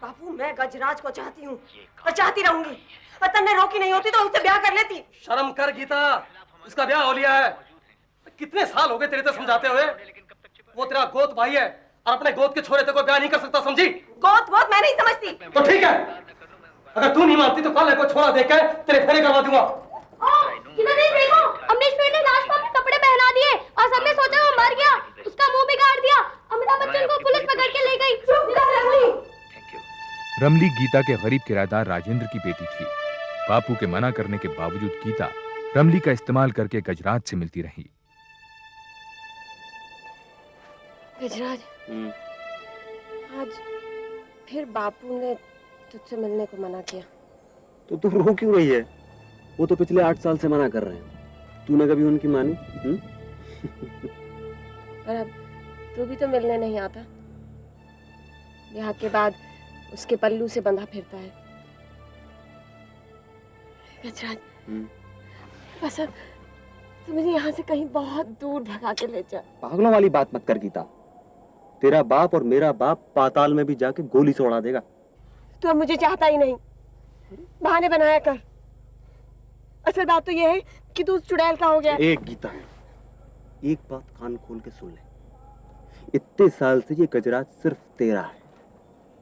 बापू मैं गजराज को चाहती हूँ और चाहती रहूंगी। वतन ने रोकी नहीं होती तो उससे ब्याह कर लेती। शर्म कर गीता, इसका ब्याह हो लिया है। कितने साल हो गए तेरे तो समझाते हुए। वो तेरा गोद भाई है और अपने गोद के छोरे को ब्याह नहीं कर सकता, समझी? गोद वोद मैं नहीं समझती। तो ठीक है, अगर तू नहीं मानती तो कल को छोरा देकर तेरे फेरे करवा दूंगा। देखो, अमरीश पेट ने लाश को अपने कपड़े पहना दिए और सबने सोचा वो मर गया। उसका मुंह बिगाड़ दिया। अमिताभ बच्चन को पुलिस पकड़ के ले गई। रमली गीता के गरीब किराएदार राजेंद्र की बेटी थी। बापू के मना करने के बावजूद गीता रमली का इस्तेमाल करके गजराज से मिलती रही। गजराज, आज फिर बापू ने तुझसे मिलने को मना किया। तो तू रो क्यों रही है? वो तो पिछले 8 साल से मना कर रहे हैं। तूने कभी उनकी मानी? पर अब तू भी तो मिलने नहीं आता। ब्याह के बाद उसके पल्लू से बंधा फिरता है। गजराज, बस अब तू मुझे यहाँ से कहीं बहुत दूर भगा के ले जा। पागलों वाली बात मत कर गीता। तेरा बाप और मेरा बाप पाताल में भी जाके गोली से उड़ा देगा। तू अब मुझे चाहता ही नहीं। बहाने बनाया कर। असल बात तो ये है कि तू चुड़ैल का हो गया। एक गीता, एक बात कान खोल के सुन ले। इतने साल से ये गजराज सिर्फ तेरा है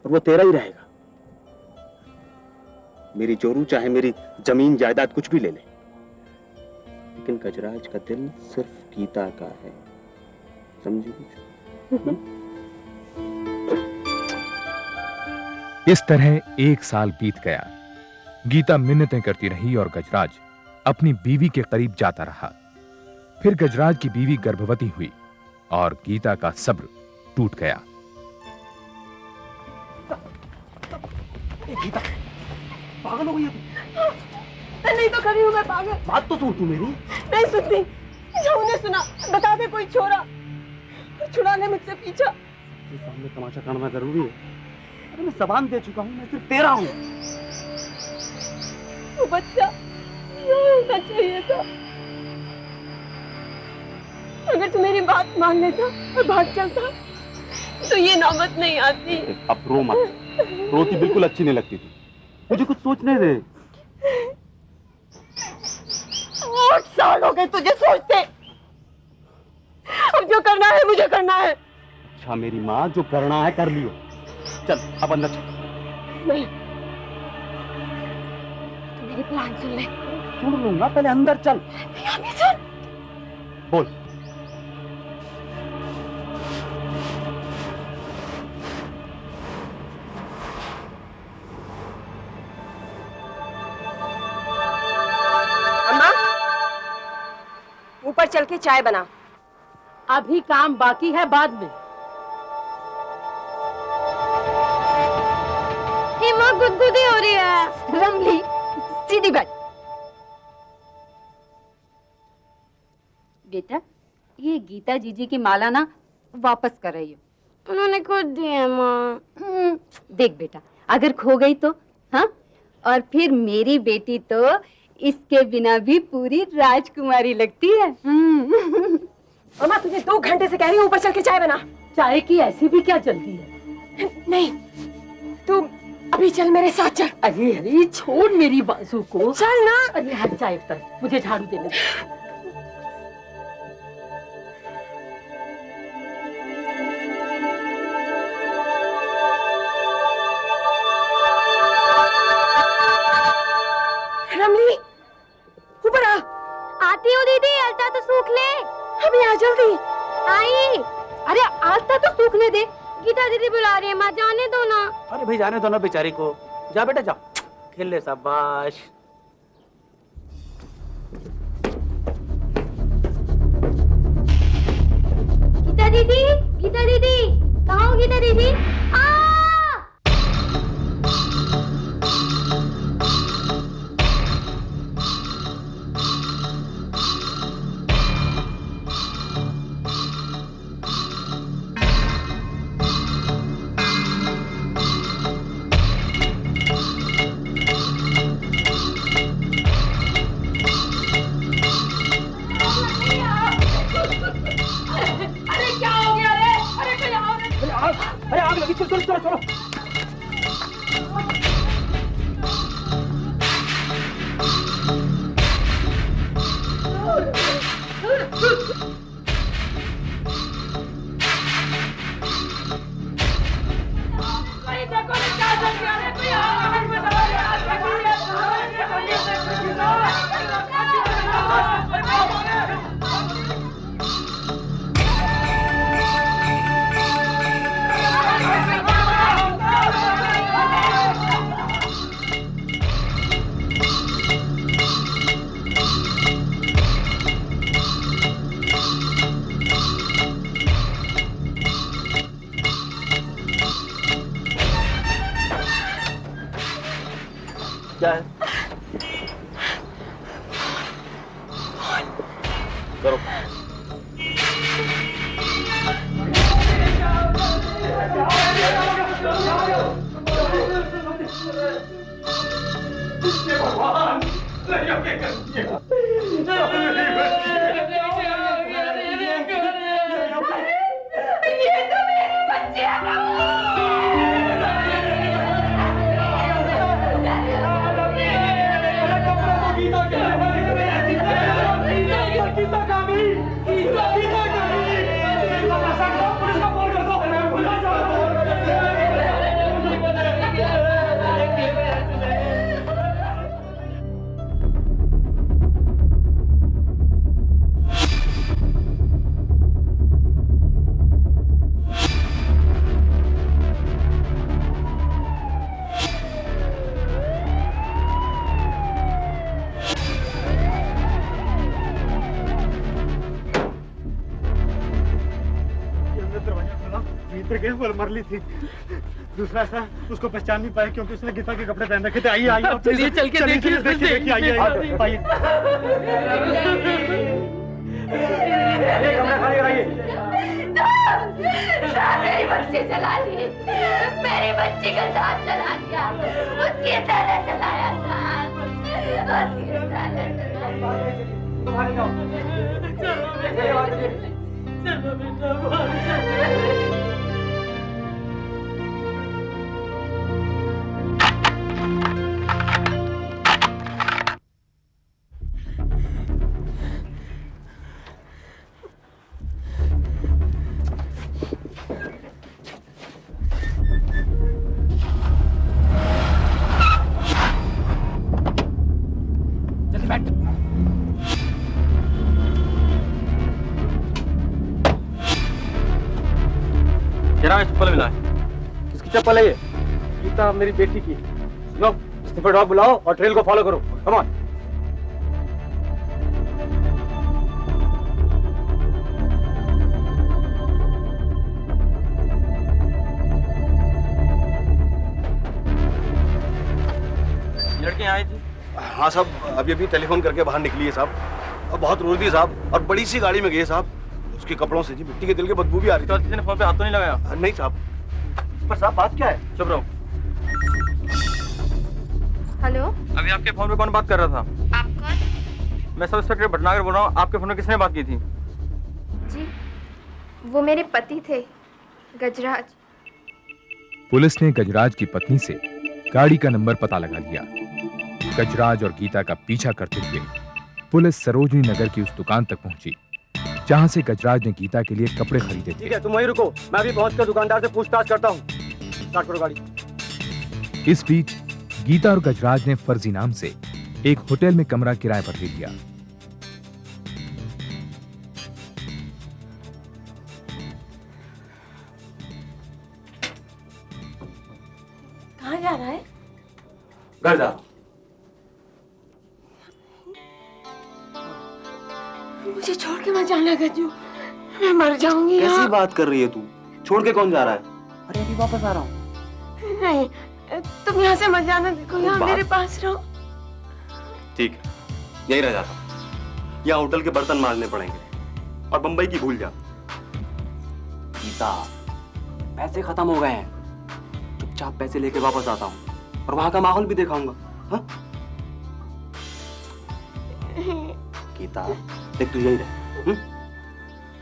और वो तेरा ही रहेगा। मेरी जोरू चाहे मेरी जमीन जायदाद कुछ भी ले ले, लेकिन गजराज का दिल सिर्फ गीता का है, समझी? इस तरह 1 साल बीत गया। गीता मिन्नतें करती रही और गजराज अपनी बीवी के करीब जाता रहा। फिर गजराज की बीवी गर्भवती हुई और गीता का सब्र टूट गया। गीता, पागल हो गई है? नहीं तो करी हूँ मैं पागल। बात तो सुन तू मेरी। नहीं सुनती। हमने सुना, बता दे कोई छोरा छुड़ा ले मुझसे पीछा। ये सामने तमाशा करना जरूरी है। अरे मैं जबान दे चुका हूँ, मैं सिर्फ तेरा हूँ। वो बच्चा होना चाहिए था। अगर तू मेरी बात मान लेता और भाग चलता तो ये नौबत नहीं आती। अब रो मत। रोती बिल्कुल अच्छी नहीं लगती थी। मुझे कुछ सोचने दे। 8 साल हो गए तुझे सोचते। अब जो करना है मुझे करना है। अच्छा मेरी माँ, जो करना है कर लियो। चल अब अंदर चल। नहीं, तू मेरी प्लान सुन ले। सुन लूंगा, पहले अंदर चल। बोल। अम्मा, ऊपर चल के चाय बना। अभी काम बाकी है, बाद में। हिमा गुदगुदी हो रही है। रमली, सीधी बैठ। बेटा, ये गीता जीजी की माला ना वापस कर रही हो। उन्होंने खुद दी है माँ। देख बेटा, अगर खो गई तो हाँ, और फिर मेरी बेटी तो इसके बिना भी पूरी राजकुमारी लगती है। अम्मा, तुझे 2 घंटे से कह रही हूँ ऊपर चल के चाय बना। चाय की ऐसी भी क्या जल्दी है? नहीं, तू अभी चल मेरे साथ चल। अरे अरे, छोड़ मेरी बाजू को। चल ना। अरे हट, चाय तर मुझे झाड़ू देने दे। दीदी आलता तो सूख ले। अभी आ जल्दी। आई। अरे आलता तो सूखने दे। गीता दीदी बुला रही है, माँ जाने दो ना। अरे भाई जाने दो ना बेचारी को। जा बेटा जा, खेल ले। शाबाश। गीता दीदी, गीता दीदी, कहाँ हो गीता दीदी? अरे आग लगी, चलो चलो चलो। क्या है? करो। भगवान मर ली थी। दूसरा था उसको पहचान नहीं पाया क्योंकि उसने गीता के कपड़े पहन रखे थे। आइए आइए चलिए चल के देखिए देखिए आइए आइए। मेरी बच्ची चला ली, मेरी बच्ची का साथ चला दिया, उसकी तरह चलाया था, उसकी तरह चप्पल मिला है। किसकी चप्पल है ये? गीता मेरी बेटी की। लो स्निफर डॉग बुलाओ और ट्रेल को फॉलो करो। Come on. लड़की आई थी? हाँ साहब, अभी अभी टेलीफोन करके बाहर निकली है साहब। अब बहुत रो रही थी साहब और बड़ी सी गाड़ी में गई साहब। उसके कपड़ों से जी मिट्टी के तेल की बदबू भी आ रही तो किसी ने फोन पे हाथ तो नहीं लगाया? नहीं साहब। पर साहब बात क्या है? चुप रहो। हेलो, अभी आपके फोन पे कौन बात कर रहा था? आप कौन? मैं सब इंस्पेक्टर भटनागर बोल रहा हूँ। आपके फोन में किसने बात की थी? जी, वो मेरे पति थे, गजराज। पुलिस ने गजराज की पत्नी से गाड़ी का नंबर पता लगा लिया। गजराज और गीता का पीछा करते हुए पुलिस सरोजनी नगर की उस दुकान तक पहुंची जहां से गजराज ने गीता के लिए कपड़े खरीदे थे। ठीक है, तुम वहीं रुको, मैं अभी पहुंचकर दुकानदार से पूछताछ करता हूँ। स्टार्ट करो गाड़ी। इस बीच गीता और गजराज ने फर्जी नाम से एक होटल में कमरा किराए पर ले लिया। जा रहा है? घर जा। मुझे छोड़ के मत जाना गज्जू, मैं मर जाऊंगी कैसी यहाँ। बात कर रही है तू? छोड़ के कौन जा रहा है? अरे अभी वापस आ रहा हूँ। नहीं, तुम यहाँ से मत जाना, देखो यहाँ मेरे पास रहो। ठीक है, यहीं रह जाता हूँ। यहाँ होटल के बर्तन मांजने पड़ेंगे और बंबई की भूल जा। गीता, पैसे खत्म हो गए हैं, चुपचाप पैसे लेके वापस आता हूँ और वहां का माहौल भी दिखाऊंगा। हाँ? गीता, देख तू यहीं रह।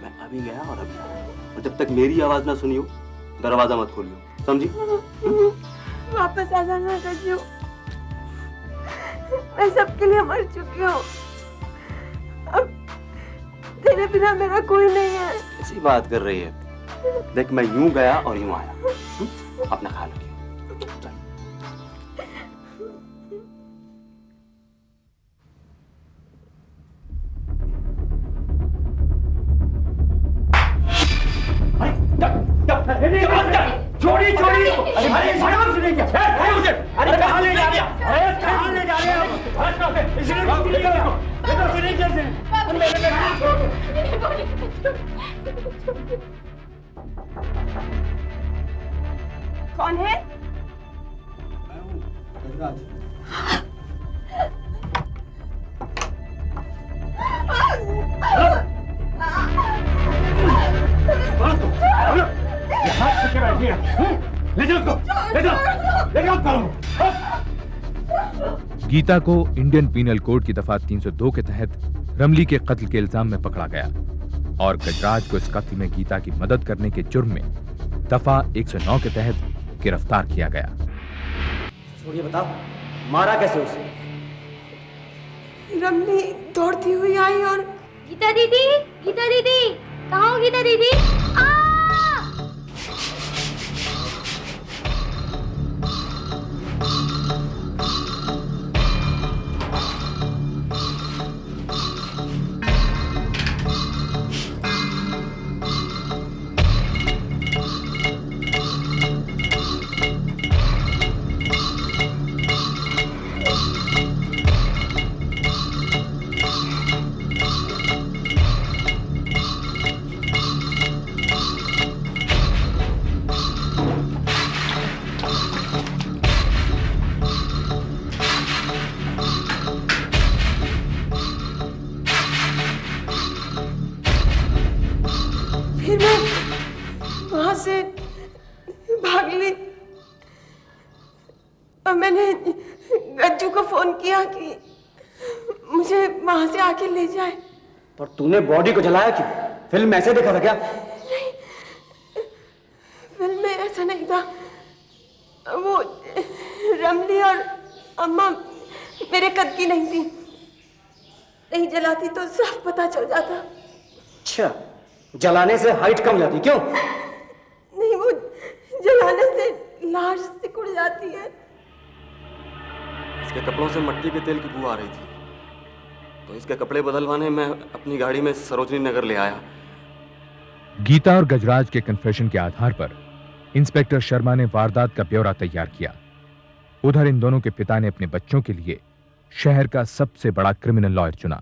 मैं अभी गया और अभी आया, और जब तक मेरी आवाज ना सुनी हो दरवाजा मत खोलियो, समझी? वापस आ जाना गज्जू, मैं सबके लिए मर चुकी हूँ, अब तेरे बिना मेरा कोई नहीं है। ऐसी बात कर रही है? देख मैं यूं गया और यूं आया। अपना ख्याल रखियो। चल। छोड़ी छोड़ी, अरे शराब से नहीं क्या? अरे कहाँ ले जा रहे हैं? अरे कहाँ ले जा रहे हैं? इसलिए कौन है? गीता को इंडियन पीनल कोड की दफा 302 के तहत रमली के कत्ल के इल्जाम में पकड़ा गया और गजराज को इस कत्ल में गीता की मदद करने के जुर्म में दफा 109 के तहत गिरफ्तार किया गया। छोड़िए, बताओ मारा कैसे उसे? रमली दौड़ती हुई आई और गीता दीदी, गीता दीदी, कहाँ हो गीता दीदी? फिर मैं वहां से भाग ली और मैंने गज्जू को फोन किया कि मुझे वहां से आके ले जाए। पर तूने बॉडी को जलाया क्यों? फिल्म में ऐसे देखा था क्या? नहीं, फिल्म में ऐसा नहीं था। वो रमली और अम्मा मेरे कद की नहीं थी, नहीं जलाती तो साफ पता चल जाता। अच्छा, जलाने से हाइट कम जाती, क्यों? नहीं, वो जलाने से लाश सिकुड़ जाती है। इसके कपड़ों से मट्टी के तेल की बू आ रही थी, तो इसके कपड़े बदलवाने मैं अपनी गाड़ी में सरोजनी नगर ले आया। गीता और गजराज के कन्फेशन के आधार पर इंस्पेक्टर शर्मा ने वारदात का ब्यौरा तैयार किया। उधर इन दोनों के पिता ने अपने बच्चों के लिए शहर का सबसे बड़ा क्रिमिनल लॉयर चुना,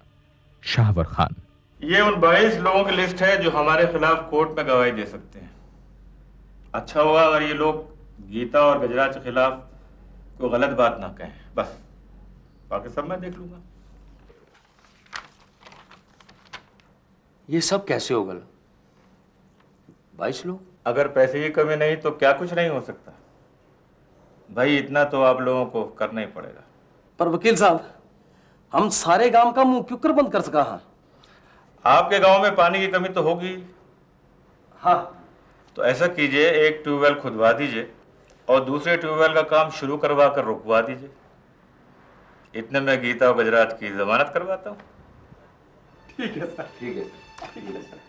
शाहवर खान। ये उन 22 लोगों की लिस्ट है जो हमारे खिलाफ कोर्ट में गवाही दे सकते हैं। अच्छा हुआ अगर ये लोग गीता और गजराज के खिलाफ कोई गलत बात ना कहें, बस बाकी सब मैं देख लूंगा। ये सब कैसे होगा? 22 लोग? अगर पैसे की कमी नहीं तो क्या कुछ नहीं हो सकता भाई, इतना तो आप लोगों को करना ही पड़ेगा। पर वकील साहब, हम सारे गांव का मुंह क्यों कर बंद कर सका? हाँ, आपके गांव में पानी की कमी तो होगी। हाँ, तो ऐसा कीजिए, एक ट्यूबवेल खुदवा दीजिए और दूसरे ट्यूबवेल का काम शुरू करवा कर रुकवा दीजिए। इतने में गीता और गजराज की जमानत करवाता हूँ। ठीक है सर, ठीक है सर, ठीक है सर।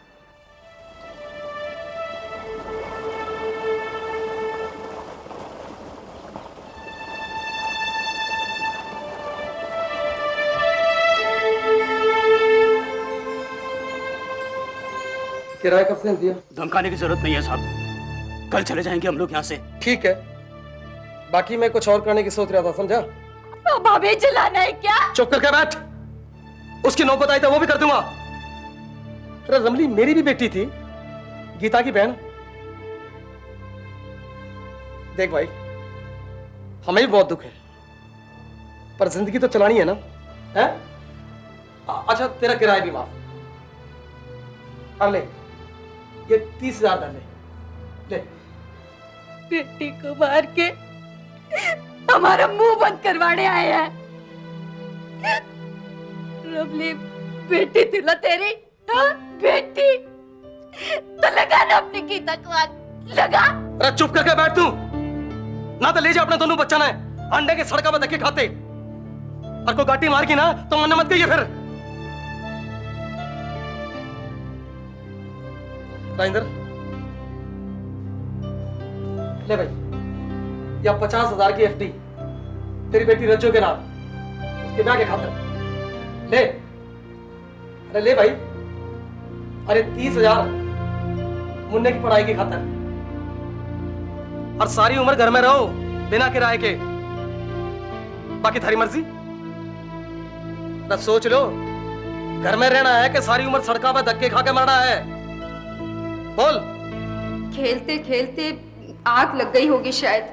किराया कब से दिया? धमकाने की जरूरत नहीं है साहब, कल चले जाएंगे हम लोग यहाँ से। ठीक है, बाकी मैं कुछ और करने की सोच रहा था, समझा? अब हमें जलाना है क्या? चुप करके बैठ। उसकी नौबत आई तो वो भी कर दूंगा। अरे रमली मेरी भी बेटी थी, गीता की बहन। देख भाई, हमें भी बहुत दुख है, पर जिंदगी तो चलानी है ना, है? अच्छा तेरा किराया भी माफ। अब ले, ये 30,000 दे ले। बेटी को मार के हमारा मुंह बंद करवाने आए हैं। रमली बेटी थी ना तेरी, हाँ? बेटी तो लगा ना अपनी गीता को आग, लगा। अरे चुप करके बैठ तू, ना तो ले जा अपने दोनों बच्चा ने अंडे के सड़का में धक्के खाते, और कोई गाटी मार की ना तो मरने मत गई फिर। राजेंद्र ले भाई, या 50,000 की एफडी तेरी बेटी रज्जो के नाम, उसके ब्याह के खातिर ले। अरे ले भाई, अरे 30,000 मुन्ने की पढ़ाई की खातिर, और सारी उम्र घर में रहो बिना किराए के, बाकी थारी मर्जी। ना सोच लो, घर में रहना है कि सारी उम्र सड़का पर धक्के खा के मरना है? बोल। खेलते खेलते आग लग गई होगी शायद।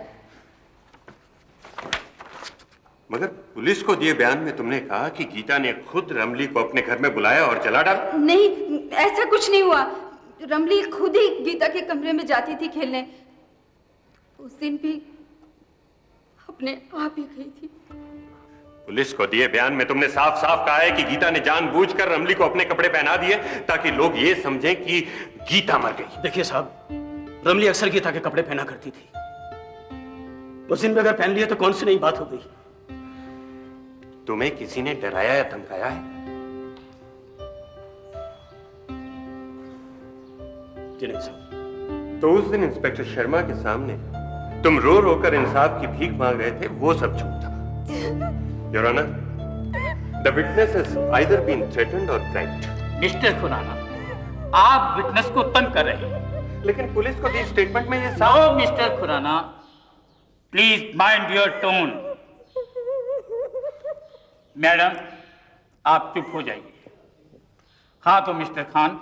मगर पुलिस को दिए बयान में तुमने कहा कि गीता ने खुद रमली को अपने घर में बुलाया और जला डाला। नहीं, ऐसा कुछ नहीं हुआ। रमली खुद ही गीता के कमरे में जाती थी खेलने। उस दिन भी अपने आप ही गई थी। पुलिस को दिए बयान में तुमने साफ साफ कहा है कि गीता ने जानबूझकर रमली को अपने कपड़े पहना दिए ताकि लोग ये समझें कि गीता मर गई। देखिए साहब, रमली अक्सर गीता के कपड़े पहना करती थी। उस दिन भी अगर पहन लिए तो कौन सी नई बात हो गई? तुम्हें किसी ने डराया या धमकाया है? जी नहीं साहब। तो उस दिन इंस्पेक्टर शर्मा के सामने तुम रो रो कर इंसाफ की भीख मांग रहे थे, वो सब झूठ था। Your honour, the witness has either been threatened or bribed. Mister Khurana, आप विटनेस को तंग कर रहे हैं। लेकिन पुलिस को दी स्टेटमेंट में ये no mister Khurana, please mind your tone. Madam आप चुप हो जाइए। हाँ तो मिस्टर खान,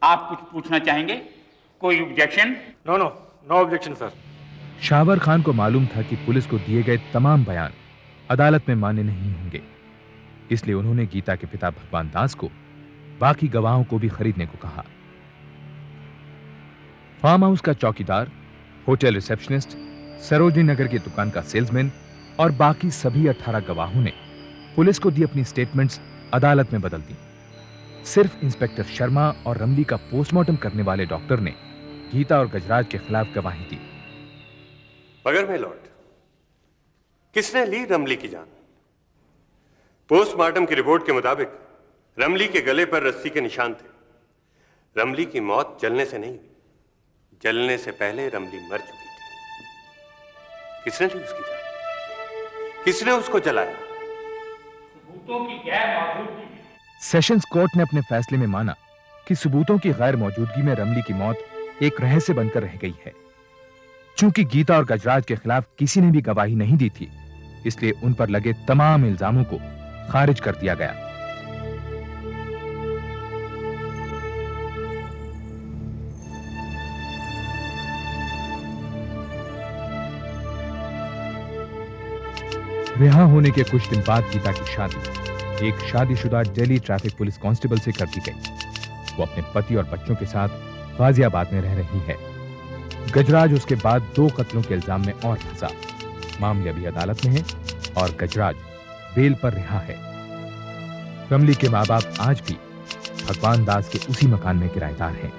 आप कुछ पूछना चाहेंगे? कोई objection? No no, no objection sir. Shawar Khan को मालूम था कि पुलिस को दिए गए तमाम बयान अदालत में मान्य नहीं होंगे, इसलिए उन्होंने गीता के पिता भगवान दास को बाकी गवाहों को भी खरीदने को कहा। फार्म हाउस का चौकीदार, होटल रिसेप्शनिस्ट, सरोजनी नगर की दुकान का सेल्समैन और बाकी सभी 18 गवाहों ने पुलिस को दी अपनी स्टेटमेंट्स अदालत में बदल दी। सिर्फ इंस्पेक्टर शर्मा और रमली का पोस्टमार्टम करने वाले डॉक्टर ने गीता और गजराज के खिलाफ गवाही दी। मगर माय लॉर्ड, किसने ली रमली की जान? पोस्टमार्टम की रिपोर्ट के मुताबिक रमली के गले पर रस्सी के निशान थे। रमली की मौत जलने से नहीं हुई, जलने से पहले रमली मर चुकी थी। किसने ली उसकी जान? किसने उसको जलाया? सबूतों की गैर मौजूदगी में सेशंस कोर्ट ने अपने फैसले में माना कि सबूतों की गैर मौजूदगी में रमली की मौत एक रहस्य बनकर रह गई है। चूंकि गीता और गजराज के खिलाफ किसी ने भी गवाही नहीं दी थी, इसलिए उन पर लगे तमाम इल्जामों को खारिज कर दिया गया। रिहा होने के कुछ दिन बाद गीता की शादी एक शादीशुदा दिल्ली ट्रैफिक पुलिस कांस्टेबल से कर दी गई। वो अपने पति और बच्चों के साथ गाजियाबाद में रह रही है। गजराज उसके बाद 2 कत्लों के इल्जाम में और फंसा। मामले अभी अदालत में है और गजराज बेल पर रिहा है। रमली के मां बाप आज भी भगवान दास के उसी मकान में किराएदार हैं।